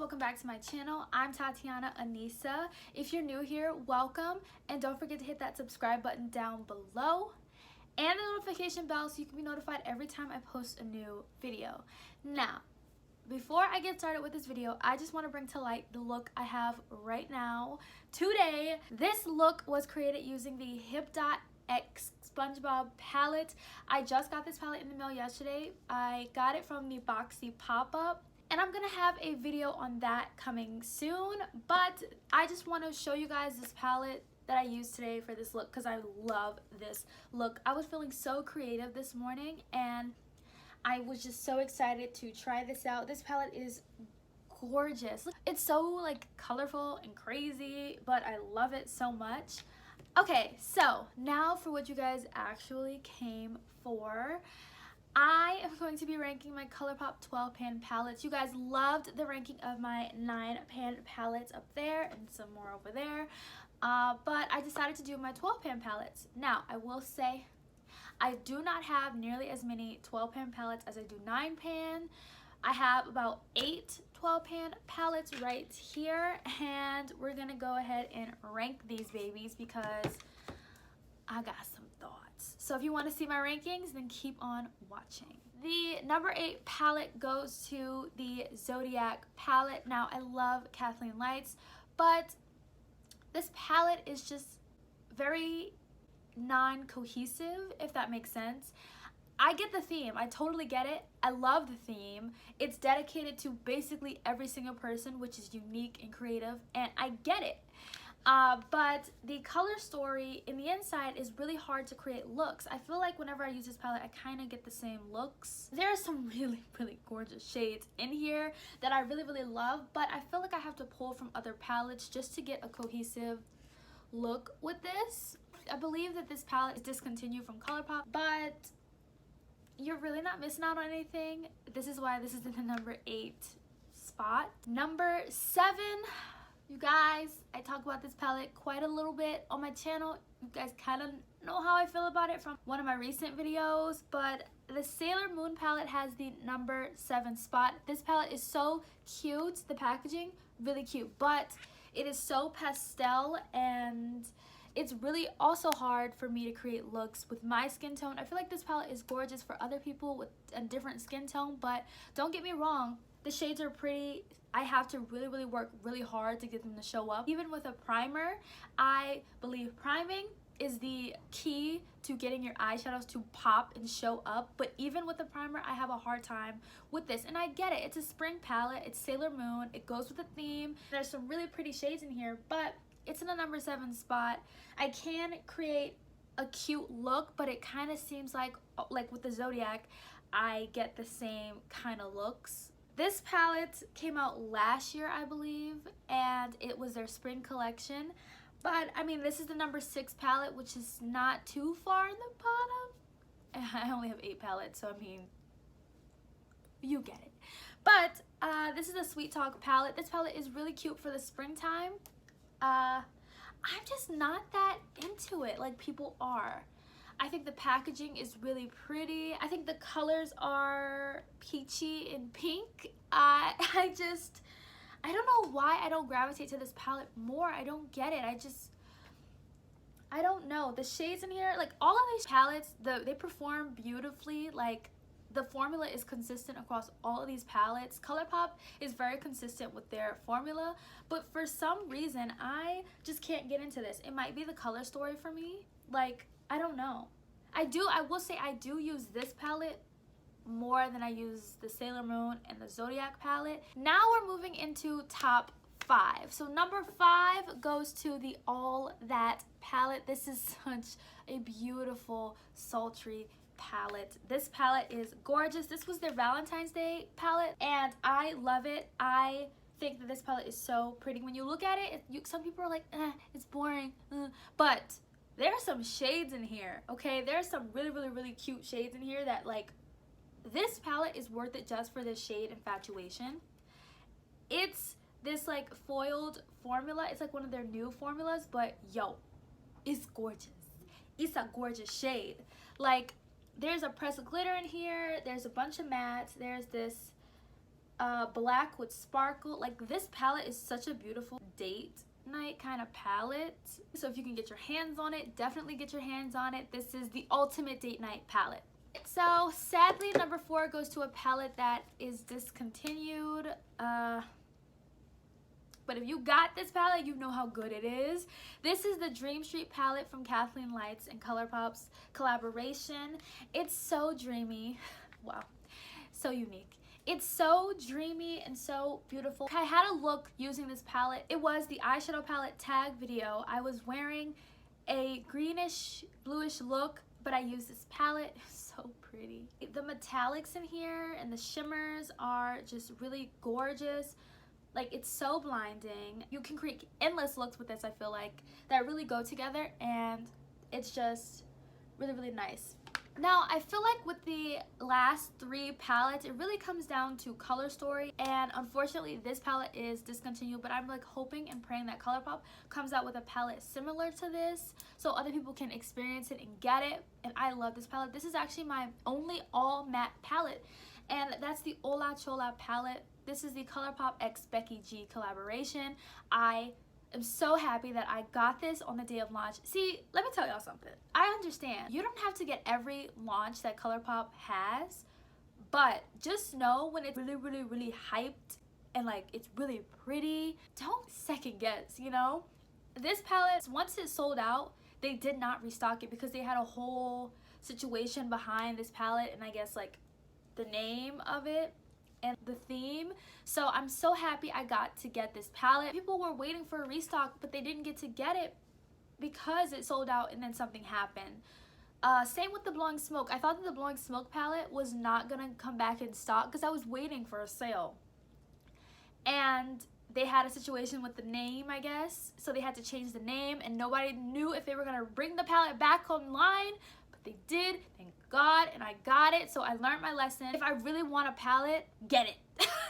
welcome back to my channel. I'm Tatianna.anesa. If you're new here, welcome, and don't forget to hit that subscribe button down below and the notification bell so you can be notified every time I post a new video. Now, before I get started with this video, I just want to bring to light the look I have right now. Today, this look was created using the Hip.X SpongeBob palette. I just got this palette in the mail yesterday. I got it from the Boxy pop-up, and I'm gonna have a video on that coming soon, but I just want to show you guys this palette that I used today for this look because I love this look. I was feeling so creative this morning and I was just so excited to try this out. This palette is gorgeous. It's so like colorful and crazy, but I love it so much. Okay, so now for what you guys actually came for. I am going to be ranking my Colourpop 12 pan palettes. You guys loved the ranking of my 9 pan palettes up there and some more over there. But I decided to do my 12 pan palettes. Now, I will say I do not have nearly as many 12 pan palettes as I do 9 pan. I have about 8 12 pan palettes right here, and we're gonna go ahead and rank these babies because I got some thoughts. So if you want to see my rankings, then keep on watching. The number 8 palette goes to the ZODIAC palette. Now, I love Kathleen Lights, but this palette is just very non-cohesive, if that makes sense. I get the theme. I totally get it. I love the theme. It's dedicated to basically every single person, which is unique and creative, and I get it. But the color story in the inside is really hard to create looks. I feel like whenever I use this palette, I kind of get the same looks. There are some really gorgeous shades in here that I really love, but I feel like I have to pull from other palettes just to get a cohesive look with this. I believe that this palette is discontinued from Colourpop, but you're really not missing out on anything. This is why this is in the number 8 spot. Number 7. You guys, I talk about this palette quite a little bit on my channel. You guys kind of know how I feel about it from one of my recent videos, but the Sailor Moon palette has the number 7 spot. This palette is so cute. The packaging, really cute, but it is so pastel, and it's really also hard for me to create looks with my skin tone. I feel like this palette is gorgeous for other people with a different skin tone, but don't get me wrong, the shades are pretty. I have to really work really hard to get them to show up. Even with a primer, I believe priming is the key to getting your eyeshadows to pop and show up. But even with the primer, I have a hard time with this. And I get it. It's a spring palette. It's Sailor Moon. It goes with the theme. There's some really pretty shades in here, but it's in the number 7 spot. I can create a cute look, but it kind of seems like with the ZODIAC, I get the same kind of looks. This palette came out last year, I believe, and it was their spring collection. But, I mean, this is the number 6 palette, which is not too far in the bottom. I only have 8 palettes, so, I mean, you get it. But, this is a Sweet Talk palette. This palette is really cute for the springtime. I'm just not that into it like people are. I think the packaging is really pretty. I think the colors are peachy and pink. I don't know why I don't gravitate to this palette more. I don't get it. I don't know. The shades in here, like all of these palettes, they perform beautifully. Like the formula is consistent across all of these palettes. Colourpop is very consistent with their formula, but for some reason, I just can't get into this. It might be the color story for me. Like, I don't know. I will say I do use this palette more than I use the Sailor Moon and the ZODIAC palette. Now we're moving into top 5. So number 5 goes to the All That palette. This is such a beautiful, sultry palette. This palette is gorgeous. This was their Valentine's Day palette, and I love it. I think that this palette is so pretty. When you look at it, some people are like, it's boring, but there are some shades in here, okay? There are some really cute shades in here that, like, this palette is worth it just for this shade Infatuation. It's this, like, foiled formula. It's, like, one of their new formulas, but, yo, it's gorgeous. It's a gorgeous shade. Like, there's a press of glitter in here. There's a bunch of mattes. There's this black with sparkle. Like, this palette is such a beautiful date night kind of palette. So if you can get your hands on it, definitely get your hands on it. This is the ultimate date night palette. So sadly, number 4 goes to a palette that is discontinued. But if you got this palette, you know how good it is. This is the Dream Street palette from Kathleen Lights and Colourpop's collaboration. It's so dreamy. Wow, so unique. It's so dreamy and so beautiful. I had a look using this palette. It was the eyeshadow palette tag video. I was wearing a greenish, bluish look, but I used this palette. It's so pretty. The metallics in here and the shimmers are just really gorgeous. Like, it's so blinding. You can create endless looks with this, I feel like, that really go together, and it's just really, really nice. Now, I feel like with the last 3 palettes, it really comes down to color story, and unfortunately, this palette is discontinued, but I'm like hoping and praying that Colourpop comes out with a palette similar to this so other people can experience it and get it, and I love this palette. This is actually my only all matte palette, and that's the HOLA CHOLA palette. This is the Colourpop x Becky G collaboration. I am so happy that I got this on the day of launch. See, let me tell y'all something. I understand you don't have to get every launch that Colourpop has, but just know when it's really, really, really hyped and like it's really pretty, don't second guess, you know? This palette, once it sold out, they did not restock it because they had a whole situation behind this palette, and I guess like the name of it and the theme. So I'm so happy I got to get this palette. People were waiting for a restock, but they didn't get to get it because it sold out and then something happened. Same with the Blowing Smoke. I thought that the Blowing Smoke palette was not gonna come back in stock because I was waiting for a sale. And they had a situation with the name, I guess. So they had to change the name, and nobody knew if they were gonna bring the palette back online, but they did, thank God, and I got it. So I learned my lesson. If I really want a palette, get it.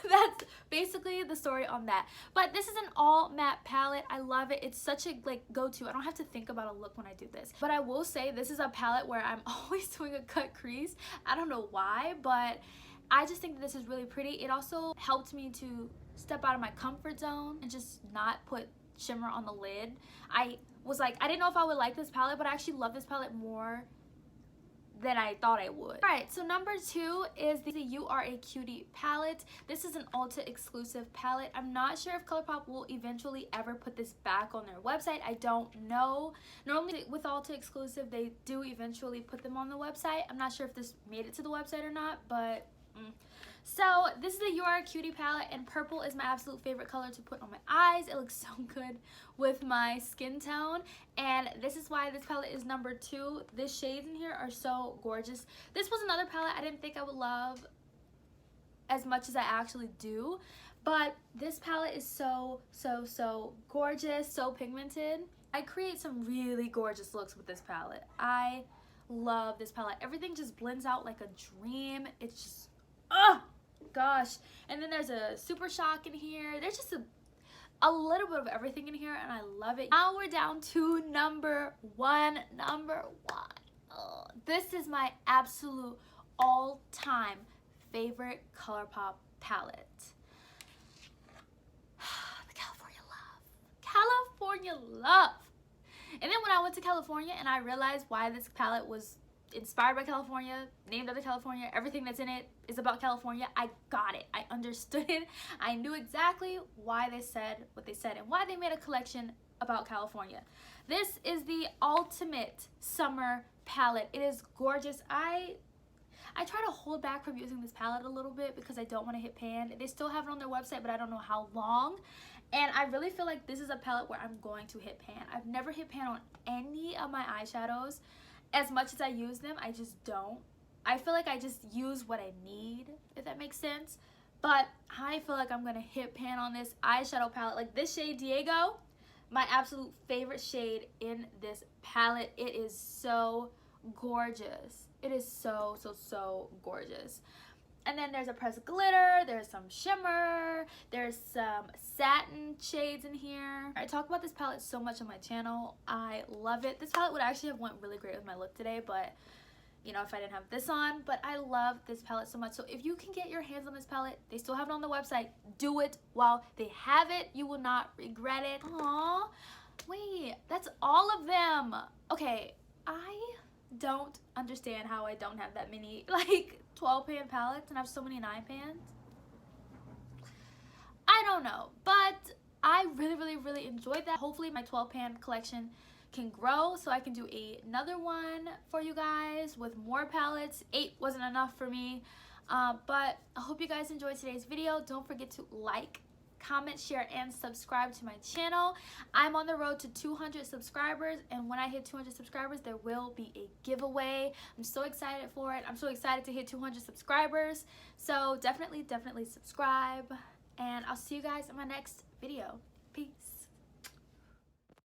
That's basically the story on that. But this is an all matte palette. I love it. It's such a like go-to. I don't have to think about a look when I do this. But I will say this is a palette where I'm always doing a cut crease. I don't know why, but I just think that this is really pretty. It also helped me to step out of my comfort zone and just not put shimmer on the lid. I was like, I didn't know if I would like this palette, but I actually love this palette more than I thought I would. Alright, so number 2 is the You Are a Cutie palette. This is an Ulta exclusive palette. I'm not sure if Colourpop will eventually ever put this back on their website. I don't know. Normally with Ulta exclusive, they do eventually put them on the website. I'm not sure if this made it to the website or not, but So this is the You Are a Cutie palette, and purple is my absolute favorite color to put on my eyes. It looks so good with my skin tone, and this is why this palette is number 2. The shades in here are so gorgeous. This was another palette I didn't think I would love as much as I actually do, but this palette is so gorgeous, so pigmented. I create some really gorgeous looks with this palette. I love this palette. Everything just blends out like a dream. It's just, oh gosh. And then there's a Super Shock in here. There's just a little bit of everything in here, and I love it. Now we're down to number 1. Oh, this is my absolute all-time favorite Colourpop palette. The California Love. And then when I went to California and I realized why this palette was inspired by California, named after California, everything that's in it is about California, I got it. I understood it. I knew exactly why they said what they said and why they made a collection about California. This is the ultimate summer palette. It is gorgeous. I try to hold back from using this palette a little bit because I don't want to hit pan. They still have it on their website, but I don't know how long. And I really feel like this is a palette where I'm going to hit pan. I've never hit pan on any of my eyeshadows. As much as I use them, I just don't. I feel like I just use what I need, if that makes sense. But I feel like I'm going to hit pan on this eyeshadow palette. Like this shade, Diego, my absolute favorite shade in this palette. It is so gorgeous. It is so gorgeous. And then there's a pressed glitter, there's some shimmer, there's some satin shades in here. I talk about this palette so much on my channel. I love it. This palette would actually have went really great with my look today, but you know, if I didn't have this on, but I love this palette so much. So if you can get your hands on this palette, they still have it on the website, do it while they have it. You will not regret it. Aww, wait, that's all of them. Okay, I don't understand how I don't have that many, like, 12 pan palettes and I have so many 9 pans. I don't know, but I really enjoyed that. Hopefully my 12 pan collection can grow so I can do another one for you guys with more palettes. 8 wasn't enough for me, but I hope you guys enjoyed today's video. Don't forget to like, comment, share, and subscribe to my channel. I'm on the road to 200 subscribers, and when I hit 200 subscribers, there will be a giveaway. I'm so excited for it. I'm so excited to hit 200 subscribers. So definitely subscribe, and I'll see you guys in my next video. Peace.